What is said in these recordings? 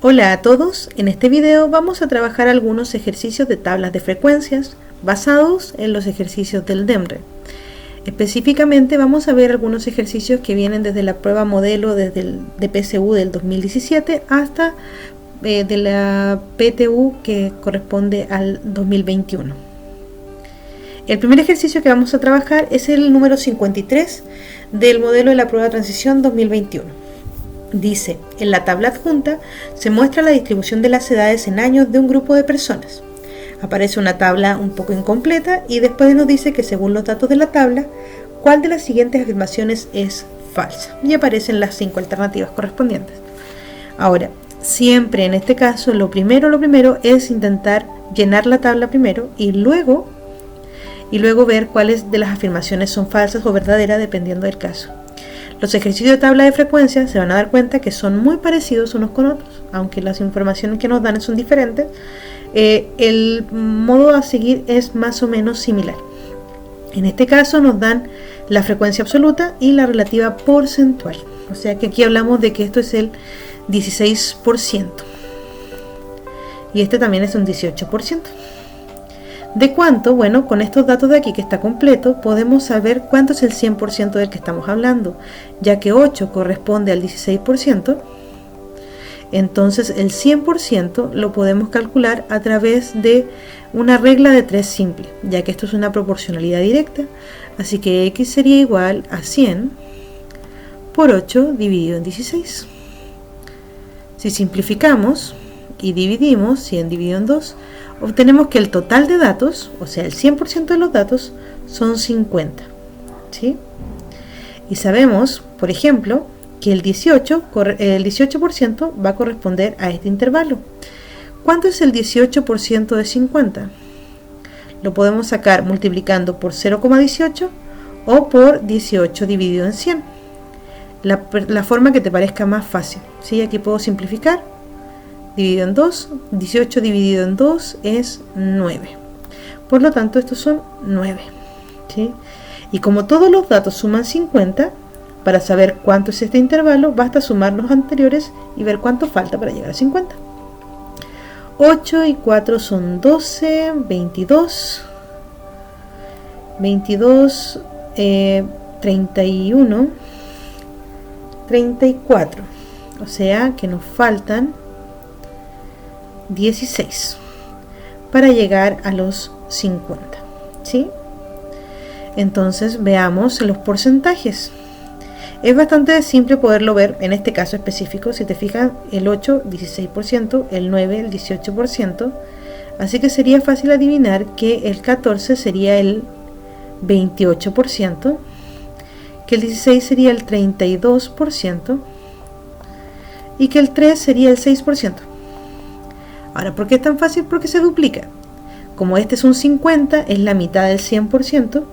Hola a todos, en este video vamos a trabajar algunos ejercicios de tablas de frecuencias basados en los ejercicios del DEMRE. Específicamente vamos a ver algunos ejercicios que vienen desde la prueba modelo desde el DPSU del 2017 hasta de la PTU que corresponde al 2021. El primer ejercicio que vamos a trabajar es el número 53 del modelo de la prueba de transición 2021. Dice, en la tabla adjunta se muestra la distribución de las edades en años de un grupo de personas. Aparece una tabla un poco incompleta y después nos dice que según los datos de la tabla, ¿cuál de las siguientes afirmaciones es falsa? Y aparecen las 5 alternativas correspondientes. Ahora, siempre en este caso, lo primero es intentar llenar la tabla primero y luego ver cuáles de las afirmaciones son falsas o verdaderas dependiendo del caso. Los ejercicios de tabla de frecuencia se van a dar cuenta que son muy parecidos unos con otros, aunque las informaciones que nos dan son diferentes. El modo a seguir es más o menos similar. En este caso nos dan la frecuencia absoluta y la relativa porcentual. O sea que aquí hablamos de que esto es el 16%. Y este también es un 18%. ¿De cuánto? Bueno, con estos datos de aquí que está completo, podemos saber cuánto es el 100% del que estamos hablando, ya que 8 corresponde al 16%, entonces el 100% lo podemos calcular a través de una regla de 3 simple, ya que esto es una proporcionalidad directa, así que x sería igual a 100 por 8 dividido en 16. Si simplificamos y dividimos 100 dividido en 2, obtenemos que el total de datos, o sea, el 100% de los datos, son 50. ¿Sí? Y sabemos, por ejemplo, que el 18% va a corresponder a este intervalo. ¿Cuánto es el 18% de 50? Lo podemos sacar multiplicando por 0,18 o por 18 dividido en 100. La forma que te parezca más fácil. ¿Sí? Aquí puedo simplificar. Dividido en 2, 18 dividido en 2 es 9. Por lo tanto, estos son 9. ¿Sí? Y como todos los datos suman 50, para saber cuánto es este intervalo, basta sumar los anteriores y ver cuánto falta para llegar a 50. 8 y 4 son 12, 22, 31, 34. O sea que nos faltan 16 para llegar a los 50. ¿Sí? Entonces veamos los porcentajes. Es bastante simple poderlo ver en este caso específico. Si te fijas, el 8, 16%, el 9, el 18%. Así que sería fácil adivinar que el 14 sería el 28%, que el 16 sería el 32% y que el 3 sería el 6%. Ahora, ¿por qué es tan fácil? Porque se duplica. Como este es un 50, es la mitad del 100%,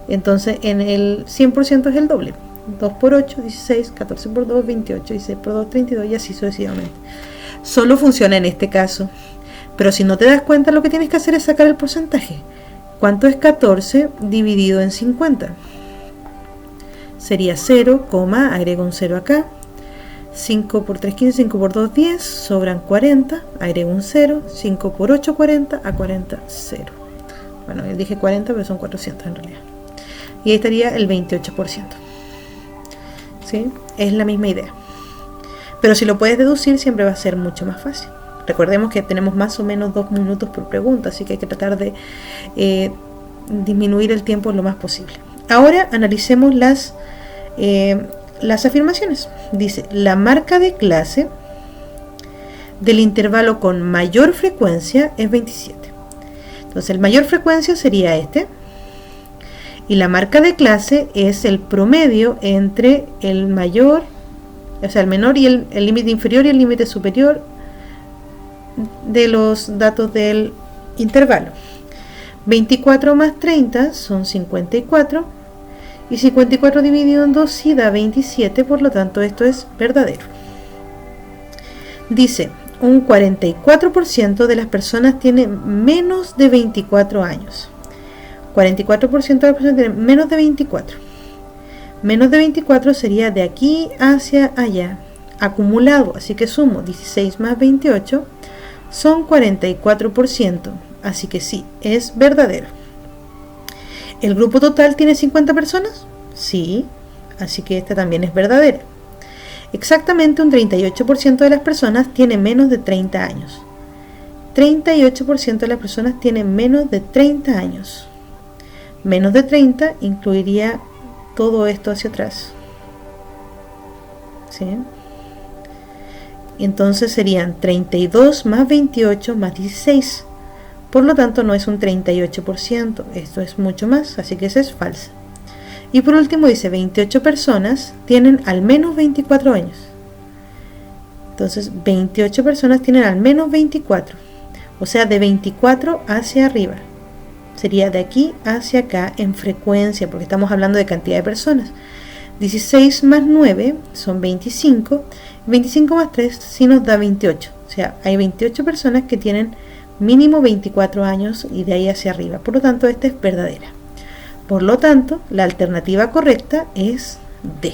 entonces en el 100% es el doble. 2 por 8, 16, 14 por 2, 28, 16 por 2, 32 y así sucesivamente. Solo funciona en este caso. Pero si no te das cuenta, lo que tienes que hacer es sacar el porcentaje. ¿Cuánto es 14 dividido en 50? Sería 0, agrego un 0 acá. 5 por 3, 15, 5 por 2, 10, sobran 40, agrego un 0, 5 por 8, 40, a 40, 0. Bueno, yo dije 40, pero son 400 en realidad. Y ahí estaría el 28%. ¿Sí? Es la misma idea. Pero si lo puedes deducir, siempre va a ser mucho más fácil. Recordemos que tenemos más o menos 2 minutos por pregunta, así que hay que tratar de disminuir el tiempo lo más posible. Ahora analicemos las afirmaciones. Dice, la marca de clase del intervalo con mayor frecuencia es 27. Entonces, el mayor frecuencia sería este. Y la marca de clase es el promedio entre el mayor, o sea, el menor y el límite inferior y el límite superior de los datos del intervalo. 24 más 30 son 54. Y 54 dividido en 2 sí da 27, por lo tanto esto es verdadero. Dice, un 44% de las personas tiene menos de 24 años. 44% de las personas tienen menos de 24. Menos de 24 sería de aquí hacia allá. acumulado, así que sumo 16 más 28, son 44%, así que sí, es verdadero. ¿El grupo total tiene 50 personas? Sí, así que esta también es verdadera. Exactamente un 38% de las personas tiene menos de 30 años. 38% de las personas tienen menos de 30 años. Menos de 30 incluiría todo esto hacia atrás. ¿Sí? Entonces serían 32 más 28 más 16. Por lo tanto no es un 38%, esto es mucho más, así que esa es falsa. Y por último dice 28 personas tienen al menos 24 años. Entonces 28 personas tienen al menos 24. O sea, de 24 hacia arriba. Sería de aquí hacia acá en frecuencia, porque estamos hablando de cantidad de personas. 16 más 9 son 25. 25 más 3 sí nos da 28. O sea, hay 28 personas que tienen mínimo 24 años y de ahí hacia arriba. Por lo tanto, esta es verdadera. Por lo tanto, la alternativa correcta es D.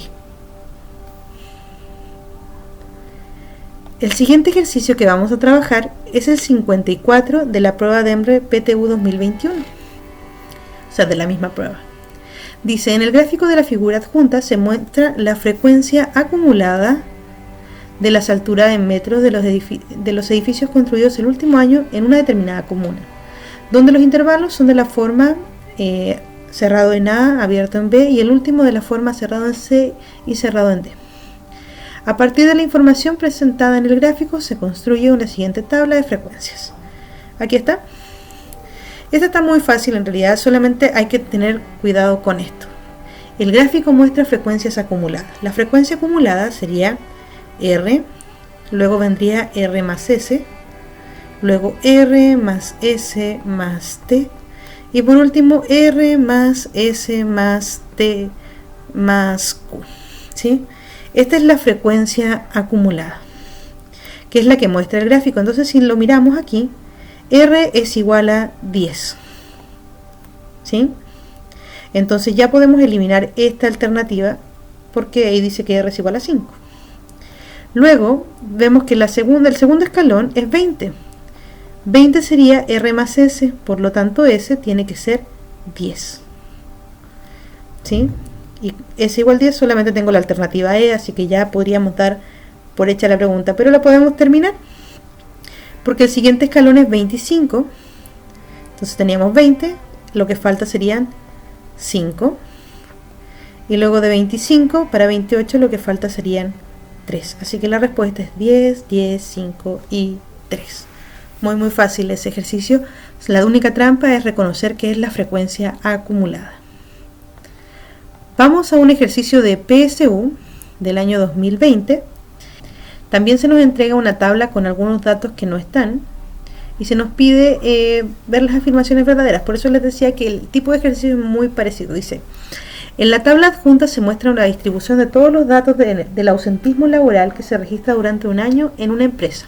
El siguiente ejercicio que vamos a trabajar es el 54 de la prueba DEMRE PTU 2021. O sea, de la misma prueba. Dice, en el gráfico de la figura adjunta se muestra la frecuencia acumulada de las alturas en metros de los edificios construidos el último año en una determinada comuna, donde los intervalos son de la forma cerrado en A, abierto en B, y el último de la forma cerrado en C y cerrado en D. A partir de la información presentada en el gráfico se construye una siguiente tabla de frecuencias. Aquí está. Esta está muy fácil en realidad, solamente hay que tener cuidado con esto. El gráfico muestra frecuencias acumuladas. La frecuencia acumulada sería R, luego vendría R más S, luego R más S más T, y por último R más S más T más Q. ¿Sí? Esta es la frecuencia acumulada, que es la que muestra el gráfico. Entonces, si lo miramos aquí, R es igual a 10. ¿Sí? Entonces ya podemos eliminar esta alternativa porque ahí dice que R es igual a 5. Luego vemos que el segundo escalón es 20. 20 sería R más S, por lo tanto S tiene que ser 10. ¿Sí? Y S igual 10, solamente tengo la alternativa E, así que ya podríamos dar por hecha la pregunta, pero la podemos terminar porque el siguiente escalón es 25. Entonces teníamos 20, lo que falta serían 5, y luego de 25 para 28 lo que falta serían 3, así que la respuesta es 10, 10, 5 y 3. Muy fácil ese ejercicio. La única trampa es reconocer que es la frecuencia acumulada. Vamos a un ejercicio de PSU del año 2020. También se nos entrega una tabla con algunos datos que no están y se nos pide ver las afirmaciones verdaderas. Por eso les decía que el tipo de ejercicio es muy parecido. Dice, en la tabla adjunta se muestra una distribución de todos los datos del ausentismo laboral que se registra durante un año en una empresa.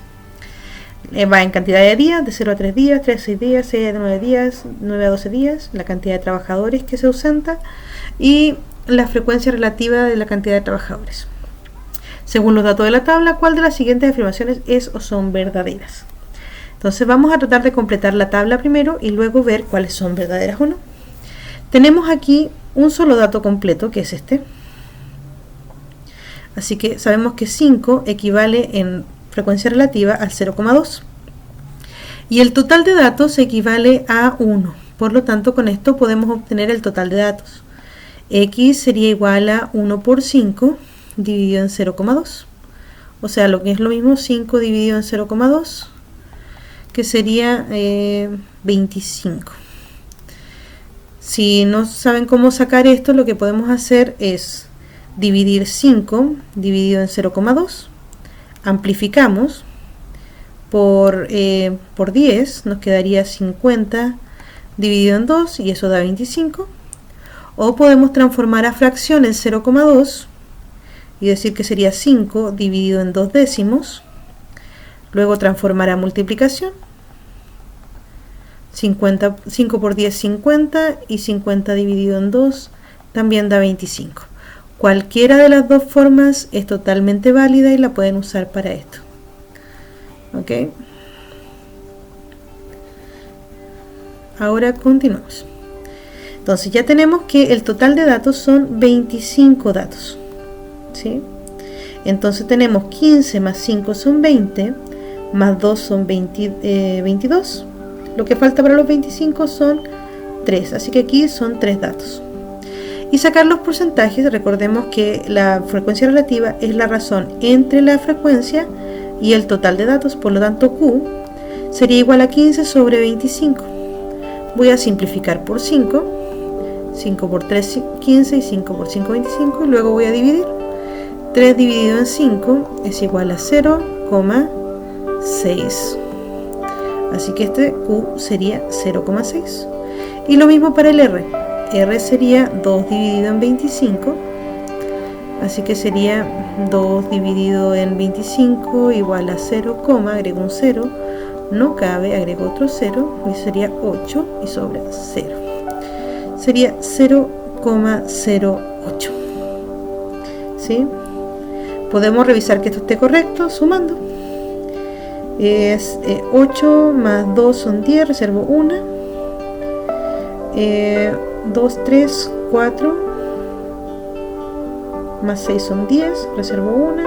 Va en cantidad de días, de 0 a 3 días, 3 a 6 días, 6 a 9 días, 9 a 12 días, la cantidad de trabajadores que se ausenta y la frecuencia relativa de la cantidad de trabajadores. Según los datos de la tabla, ¿cuál de las siguientes afirmaciones es o son verdaderas? Entonces vamos a tratar de completar la tabla primero y luego ver cuáles son verdaderas o no. Tenemos aquí un solo dato completo, que es este. Así que sabemos que 5 equivale en frecuencia relativa al 0,2. Y el total de datos equivale a 1. Por lo tanto, con esto podemos obtener el total de datos. X sería igual a 1 por 5 dividido en 0,2. O sea, lo que es lo mismo, 5 dividido en 0,2, que sería 25. Si no saben cómo sacar esto, lo que podemos hacer es dividir 5 dividido en 0,2, amplificamos por 10, nos quedaría 50 dividido en 2 y eso da 25. O podemos transformar a fracción el 0,2 y decir que sería 5 dividido en 2 décimos. Luego transformar a multiplicación. 5 por 10, 50, y 50 dividido en 2 también da 25. Cualquiera de las dos formas es totalmente válida y la pueden usar para esto. ¿Ok? Ahora continuamos. Entonces ya tenemos que el total de datos son 25 datos. ¿Sí? Entonces tenemos 15 más 5 son 20, más 2 son 22. Lo que falta para los 25 son 3, así que aquí son 3 datos. Y sacar los porcentajes, recordemos que la frecuencia relativa es la razón entre la frecuencia y el total de datos, por lo tanto Q sería igual a 15 sobre 25. Voy a simplificar por 5, 5 por 3 15 y 5 por 5 25, y luego voy a dividir. 3 dividido en 5 es igual a 0,6. Así que este Q sería 0,6. Y lo mismo para el R. R sería 2 dividido en 25. Así que sería 2 dividido en 25 igual a 0, agrego un 0. No cabe, agrego otro 0. Y sería 8 y sobra 0. Sería 0,08. ¿Sí? Podemos revisar que esto esté correcto sumando. Es 8 más 2 son 10, reservo 1. 2, 3, 4 más 6 son 10, reservo 1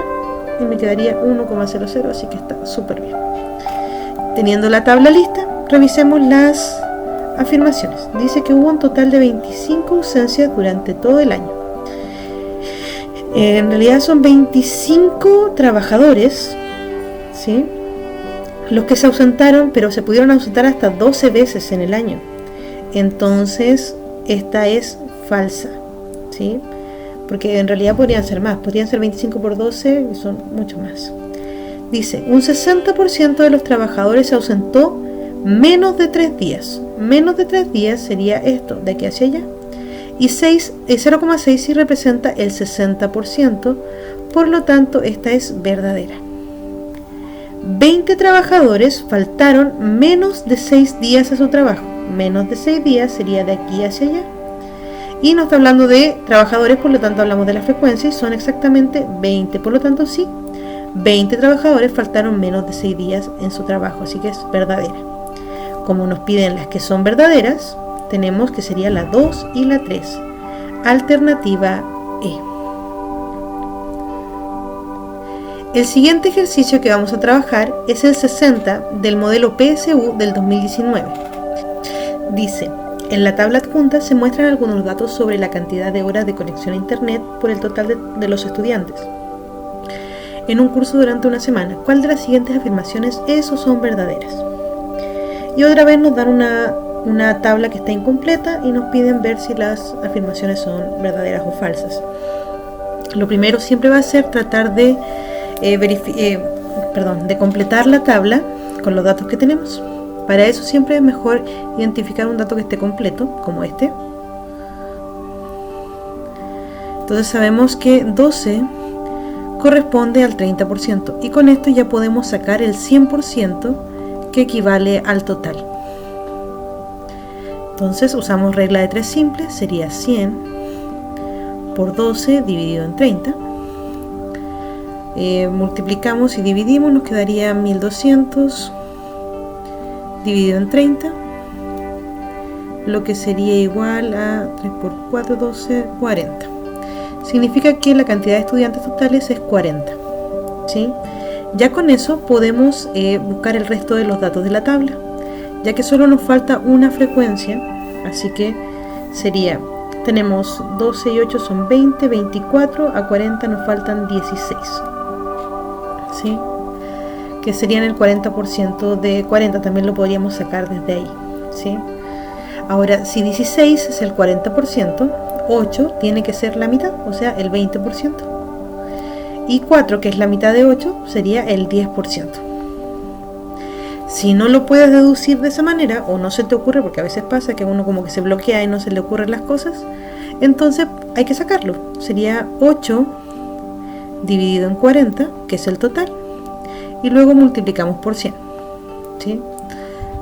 y me quedaría 1,00, así que está súper bien. Teniendo la tabla lista, revisemos las afirmaciones. Dice que hubo un total de 25 ausencias durante todo el año. En realidad son 25 trabajadores, ¿sí?, los que se ausentaron, pero se pudieron ausentar hasta 12 veces en el año. Entonces, esta es falsa, ¿sí? Porque en realidad podrían ser más, podrían ser 25 por 12 y son mucho más. Dice, un 60% de los trabajadores se ausentó menos de 3 días. Menos de 3 días sería esto, de aquí hacia allá. Y 0,6 sí representa el 60%, por lo tanto esta es verdadera. 20 trabajadores faltaron menos de 6 días a su trabajo. Menos de 6 días sería de aquí hacia allá. Y nos está hablando de trabajadores, por lo tanto hablamos de la frecuencia y son exactamente 20. Por lo tanto sí, 20 trabajadores faltaron menos de 6 días en su trabajo, así que es verdadera. Como nos piden las que son verdaderas, tenemos que sería la 2 y la 3. Alternativa E. El siguiente ejercicio que vamos a trabajar es el 60 del modelo PSU del 2019. Dice, en la tabla adjunta se muestran algunos datos sobre la cantidad de horas de conexión a internet por el total de los estudiantes en un curso durante una semana. ¿Cuál de las siguientes afirmaciones es o son verdaderas? Y otra vez nos dan una tabla que está incompleta y nos piden ver si las afirmaciones son verdaderas o falsas. Lo primero siempre va a ser tratar de de completar la tabla con los datos que tenemos. Para eso siempre es mejor identificar un dato que esté completo, como este. Entonces sabemos que 12 corresponde al 30% y con esto ya podemos sacar el 100% que equivale al total. Entonces usamos regla de 3 simple, sería 100 por 12 dividido en 30. Multiplicamos y dividimos, nos quedaría 1200 dividido en 30, lo que sería igual a 3 por 4, 12, 40. Significa que la cantidad de estudiantes totales es 40, ¿sí? Ya con eso podemos buscar el resto de los datos de la tabla, ya que solo nos falta una frecuencia, así que sería, tenemos 12 y 8 son 20, 24, a 40 nos faltan 16, ¿sí?, que serían el 40% de 40, también lo podríamos sacar desde ahí, ¿sí? Ahora, si 16 es el 40%, 8 tiene que ser la mitad, o sea, el 20%. Y 4, que es la mitad de 8, sería el 10%. Si no lo puedes deducir de esa manera, o no se te ocurre, porque a veces pasa que uno como que se bloquea y no se le ocurren las cosas, entonces hay que sacarlo. Sería 8 dividido en 40, que es el total, y luego multiplicamos por 100, ¿sí?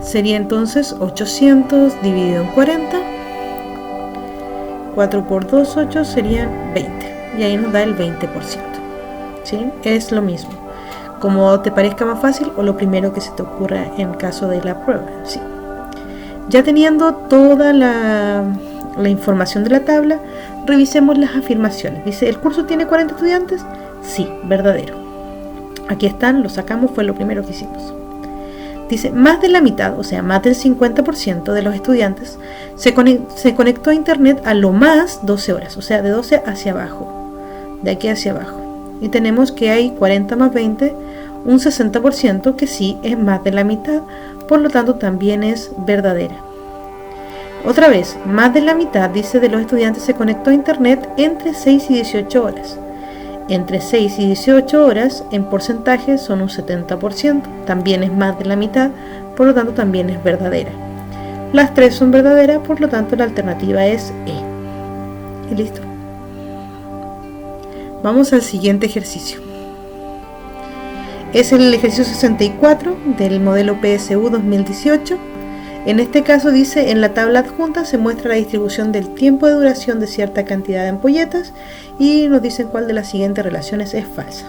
Sería entonces 800 dividido en 40, 4 por 2, 8, serían 20. y ahí nos da el 20%. ¿Sí? Es lo mismo, como te parezca más fácil o lo primero que se te ocurra en caso de la prueba. ¿Sí? Ya teniendo toda la información de la tabla, revisemos las afirmaciones. Dice, ¿el curso tiene 40 estudiantes? Sí, verdadero. Aquí están, lo sacamos, fue lo primero que hicimos. Dice, más de la mitad, o sea, más del 50% de los estudiantes se conectó a internet a lo más 12 horas, o sea, de 12 hacia abajo, de aquí hacia abajo. Y tenemos que hay 40 más 20, un 60% que sí es más de la mitad, por lo tanto también es verdadera. Otra vez, más de la mitad, dice, de los estudiantes se conectó a internet entre 6 y 18 horas. Entre 6 y 18 horas en porcentaje son un 70%, también es más de la mitad, por lo tanto también es verdadera. Las tres son verdaderas, por lo tanto la alternativa es E. Y listo. Vamos al siguiente ejercicio. Es el ejercicio 64 del modelo PSU 2018. En este caso dice, en la tabla adjunta se muestra la distribución del tiempo de duración de cierta cantidad de ampolletas y nos dicen cuál de las siguientes relaciones es falsa.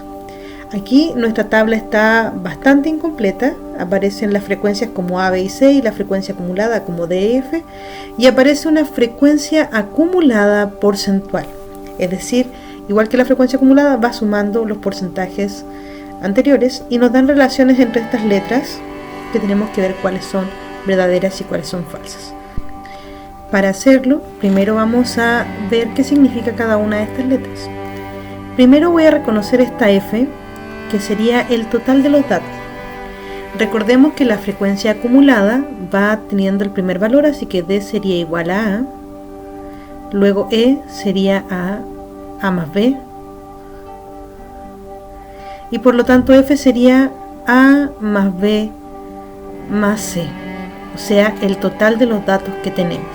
Aquí nuestra tabla está bastante incompleta, aparecen las frecuencias como A, B y C y la frecuencia acumulada como D, F, y aparece una frecuencia acumulada porcentual, es decir, igual que la frecuencia acumulada va sumando los porcentajes anteriores y nos dan relaciones entre estas letras que tenemos que ver cuáles son verdaderas y cuáles son falsas. Para hacerlo, primero vamos a ver qué significa cada una de estas letras. Primero voy a reconocer esta F, que sería el total de los datos. Recordemos que la frecuencia acumulada va teniendo el primer valor, así que D sería igual a A, luego E sería A más B, y por lo tanto F sería A más B más C, o sea, el total de los datos que tenemos.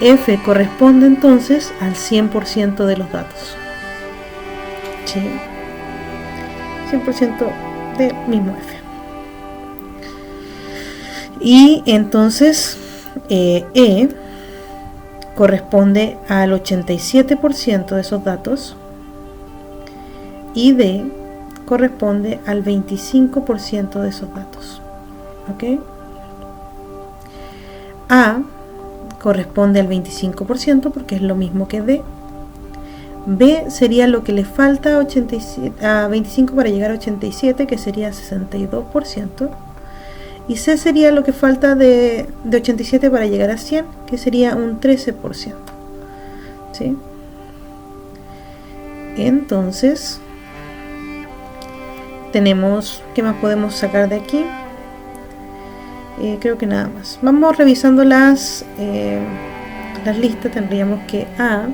F corresponde entonces al 100% de los datos. ¿Sí? 100% del mismo F. Y entonces E corresponde al 87% de esos datos y D corresponde al 25% de esos datos. ¿Ok? A corresponde al 25% porque es lo mismo que D. B sería lo que le falta a 25 para llegar a 87, que sería 62%. Y C sería lo que falta de 87 para llegar a 100, que sería un 13%. ¿Sí? Entonces, tenemos, ¿qué más podemos sacar de aquí? Creo que nada más. Vamos revisando las listas. Tendríamos que A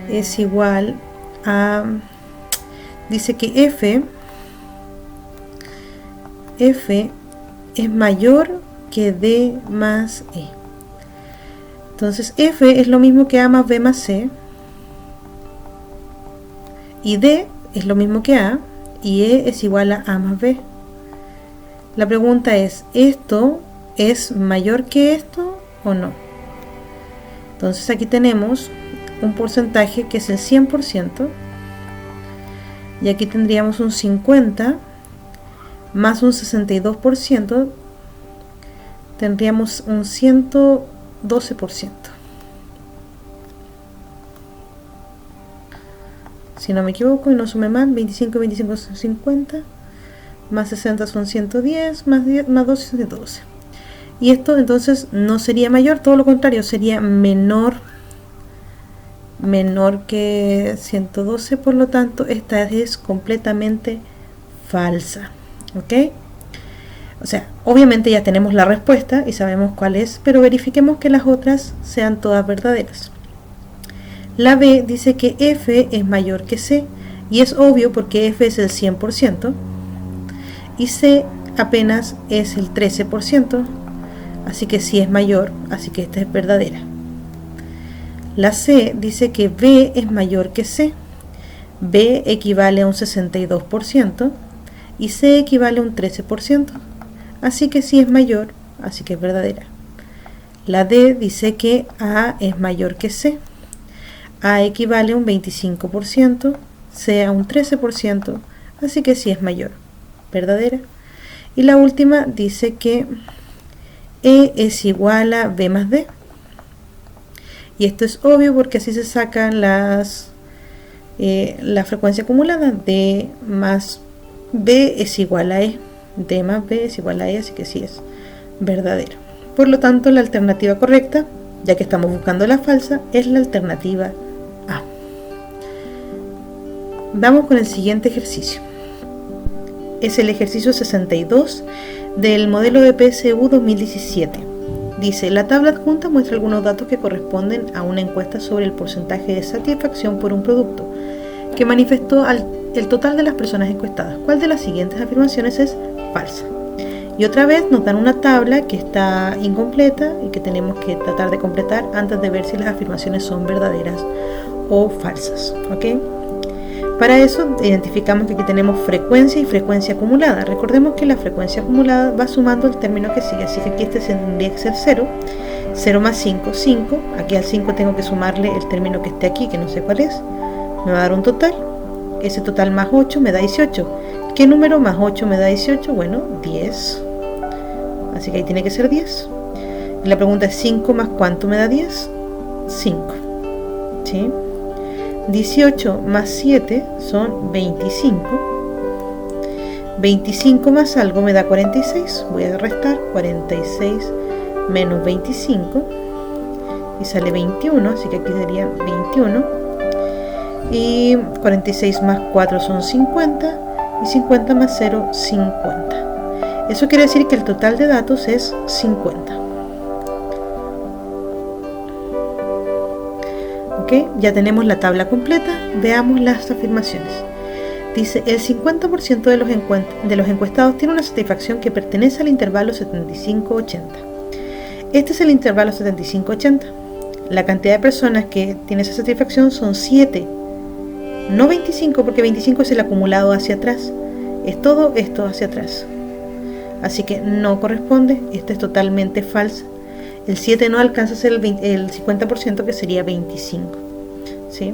es igual a, dice que F es mayor que D más E. Entonces F es lo mismo que A más B más C, y D es lo mismo que A, y E es igual a más B. La pregunta es, ¿esto es mayor que esto o no? Entonces aquí tenemos un porcentaje que es el 100%, y aquí tendríamos un 50 más un 62%, tendríamos un 112%. Si no me equivoco y no sume mal, 25 y 25 son 50, más 60 son 110, más 10, más 12 son 112. Y esto entonces no sería mayor, todo lo contrario, sería menor que 112, por lo tanto esta es completamente falsa. ¿Ok? O sea, obviamente ya tenemos la respuesta y sabemos cuál es, pero verifiquemos que las otras sean todas verdaderas. La B dice que F es mayor que C, y es obvio porque F es el 100% y C apenas es el 13%, así que sí es mayor, así que esta es verdadera. La C dice que B es mayor que C, B equivale a un 62% y C equivale a un 13%, así que sí es mayor, así que es verdadera. La D dice que A es mayor que C, A equivale a un 25%, C a un 13%, así que sí es mayor, verdadera. Y la última dice que E es igual a B más D. Y esto es obvio porque así se sacan la frecuencia acumulada. D más B es igual a E. D más B es igual a E, así que sí es verdadero. Por lo tanto, la alternativa correcta, ya que estamos buscando la falsa, es la alternativa A. Vamos con el siguiente ejercicio. Es el ejercicio 62 del modelo de PSU 2017. Dice, la tabla adjunta muestra algunos datos que corresponden a una encuesta sobre el porcentaje de satisfacción por un producto que manifestó el total de las personas encuestadas. ¿Cuál de las siguientes afirmaciones es falsa? Y otra vez nos dan una tabla que está incompleta y que tenemos que tratar de completar antes de ver si las afirmaciones son verdaderas o falsas. ¿Ok? Para eso identificamos que aquí tenemos frecuencia y frecuencia acumulada. Recordemos que la frecuencia acumulada va sumando el término que sigue, así que aquí este tendría que ser 0. 0 más 5, 5. Aquí al 5 tengo que sumarle el término que esté aquí, que no sé cuál es. Me va a dar un total. Ese total más 8 me da 18. ¿Qué número más 8 me da 18? Bueno, 10. Así que ahí tiene que ser 10. Y la pregunta es 5 más ¿cuánto me da 10? 5. ¿Sí? 18 más 7 son 25. 25 más algo me da 46. Voy a restar 46 menos 25 y sale 21, así que aquí sería 21. Y 46 más 4 son 50 y 50 más 0, 50. Eso quiere decir que el total de datos es 50. Ya tenemos la tabla completa, veamos las afirmaciones. Dice, el 50% de los encuestados tiene una satisfacción que pertenece al intervalo 75-80. Este es el intervalo 75-80. La cantidad de personas que tiene esa satisfacción son 7, no 25, porque 25 es el acumulado hacia atrás. Es todo esto hacia atrás. Así que no corresponde, esta es totalmente falsa. El 7 no alcanza a ser el 50%, que sería 25. ¿Sí?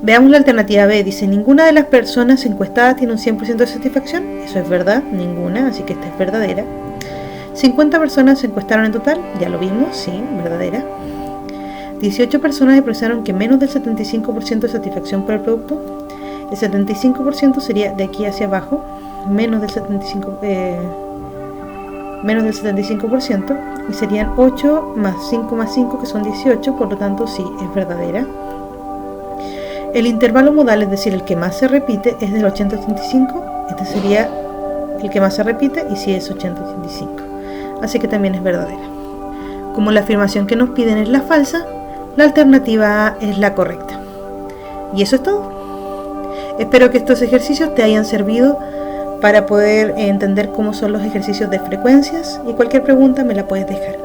Veamos la alternativa B. Dice, ninguna de las personas encuestadas tiene un 100% de satisfacción. Eso es verdad, ninguna, así que esta es verdadera. 50 personas se encuestaron en total, ya lo vimos, sí, verdadera. 18 personas expresaron que menos del 75% de satisfacción por el producto. El 75% sería de aquí hacia abajo, menos del 75%, y serían 8 más 5 más 5, que son 18, por lo tanto sí, es verdadera. El intervalo modal, es decir, el que más se repite, es del 80-85, este sería el que más se repite, y sí es 80-85, así que también es verdadera. Como la afirmación que nos piden es la falsa, la alternativa A es la correcta. Y eso es todo. Espero que estos ejercicios te hayan servido para poder entender cómo son los ejercicios de frecuencias, y cualquier pregunta me la puedes dejar.